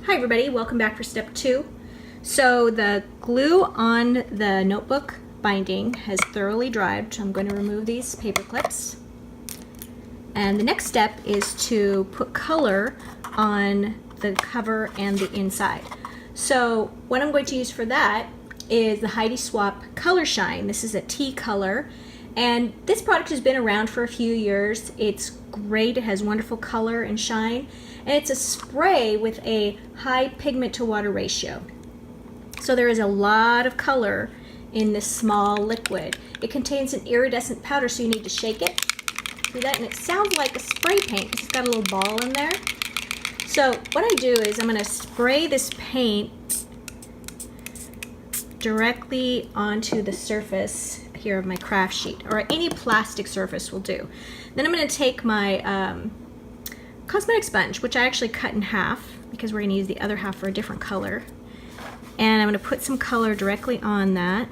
Hi everybody, welcome back for step 2. So the glue on the notebook binding has thoroughly dried, so I'm going to remove these paper clips. And the next step is to put color on the cover and the inside. So what I'm going to use for that is the Heidi Swapp Color Shine. This is a tea color, and this product has been around for a few years. It's great, it has wonderful color and shine, and it's a spray with a high pigment to water ratio. So there is a lot of color in this small liquid. It contains an iridescent powder, so you need to shake it. See that? And it sounds like a spray paint. It's got a little ball in there. So what I do is I'm going to spray this paint directly onto the surface here of my craft sheet, or any plastic surface will do. Then I'm going to take my cosmetic sponge, which I actually cut in half because we're going to use the other half for a different color. And I'm going to put some color directly on that.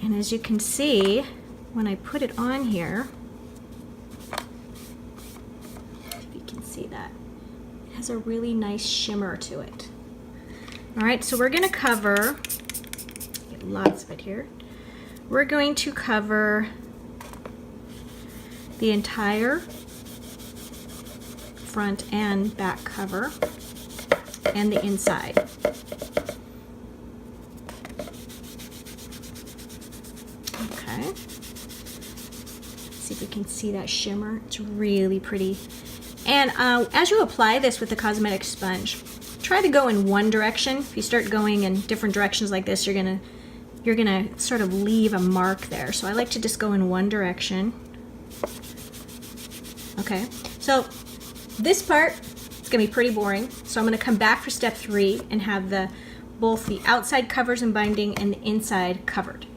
And as you can see, when I put it on here, if you can see that, it has a really nice shimmer to it. All right, so we're going to cover, get lots of it here, we're going to cover the entire front and back cover and the inside. Okay. See if we can see that shimmer. It's really pretty. And as you apply this with the cosmetic sponge, try to go in one direction. If you start going in different directions like this, you're gonna sort of leave a mark there. So I like to just go in one direction. Okay, so this part is gonna be pretty boring. So I'm gonna come back for step 3 and have both the outside covers and binding and the inside covered.